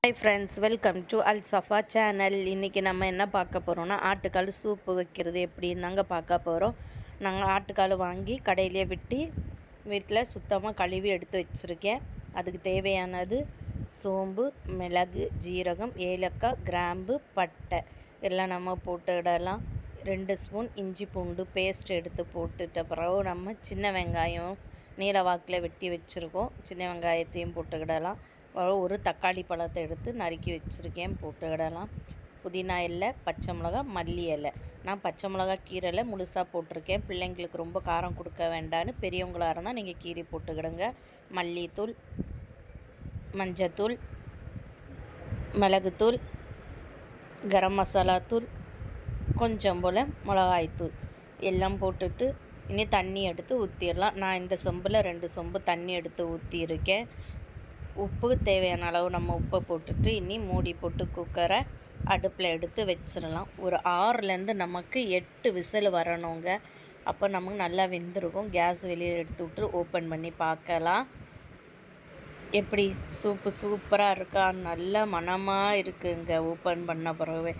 Hi friends, welcome to Al Safa channel. இன்றைக்கி நம்ம என்ன பார்க்க போகிறோம்னா, ஆட்டுக்கால் சூப்பு வைக்கிறது எப்படின்னு தாங்க பார்க்க போகிறோம். நாங்கள் ஆட்டுக்கால் வாங்கி கடையிலே விட்டு வீட்டில் சுத்தமாக கழுவி எடுத்து வச்சுருக்கேன். அதுக்கு தேவையானது சோம்பு, மிளகு, ஜீரகம், ஏலக்காய், கிராம்பு, பட்டை எல்லாம் நம்ம போட்டுடலாம். 2 ஸ்பூன் இஞ்சி பூண்டு பேஸ்ட் எடுத்து போட்டுட்ட பிறகு நம்ம சின்ன வெங்காயம் நீல வாக்கில் வெட்டி வச்சுருக்கோம். சின்ன வெங்காயத்தையும் போட்டுக்கிடலாம். ஒரு தக்காளி பழத்தை எடுத்து நறுக்கி வச்சுருக்கேன், போட்டுக்கிடலாம். புதினா இலை, பச்சை மிளகா, மல்லி இலை. நான் பச்சை மிளகா கீரையில் முழுசாக போட்டிருக்கேன். பிள்ளைங்களுக்கு ரொம்ப காரம் கொடுக்க வேண்டான்னு பெரியவங்களாக இருந்தால் நீங்கள் கீரை போட்டுக்கிடுங்க. மல்லித்தூள், மஞ்சத்தூள், மிளகுத்தூள், கரம் மசாலா தூள், கொஞ்சம் போல் மிளகாய்த்தூள் எல்லாம் போட்டுட்டு இனி தண்ணி எடுத்து ஊற்றிடலாம். நான் இந்த சொம்பில் 2 சொம்பு தண்ணி எடுத்து ஊற்றியிருக்கேன். உப்பு தேவையான அளவு நம்ம உப்பை போட்டுட்டு இனி மூடி போட்டு குக்கரை அடுப்பில் எடுத்து வச்சிடலாம். ஒரு 6லேருந்து நமக்கு 8 விசில் வரணுங்க. அப்போ நமக்கு நல்லா வெந்திருக்கும். கேஸ் வெளியே எடுத்து விட்டு ஓப்பன் பண்ணி பார்க்கலாம். எப்படி சூப்பு சூப்பராக இருக்கா? நல்ல மணமாக இருக்குங்க. ஓப்பன் பண்ண பிறகு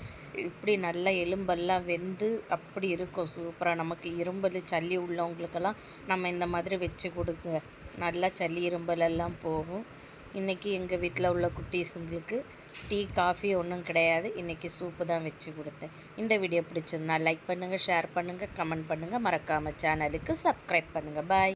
இப்படி நல்லா எலும்பெல்லாம் வெந்து அப்படி இருக்கும் சூப்பராக. நமக்கு இரும்பல் சளி உள்ளவங்களுக்கெல்லாம் நம்ம இந்த மாதிரி வச்சு கொடுங்க. நல்லா சளி இரும்பலெல்லாம் போகும். இன்றைக்கி எங்கள் வீட்டில் உள்ள குட்டீஸுங்களுக்கு டீ காஃபி ஒன்றும் கிடையாது. இன்றைக்கி சூப்பு தான் வச்சு கொடுத்தேன். இந்த வீடியோ பிடிச்சிருந்தா லைக் பண்ணுங்கள், ஷேர் பண்ணுங்கள், கமெண்ட் பண்ணுங்கள். மறக்காமல் சேனலுக்கு சப்ஸ்கிரைப் பண்ணுங்கள். பாய்.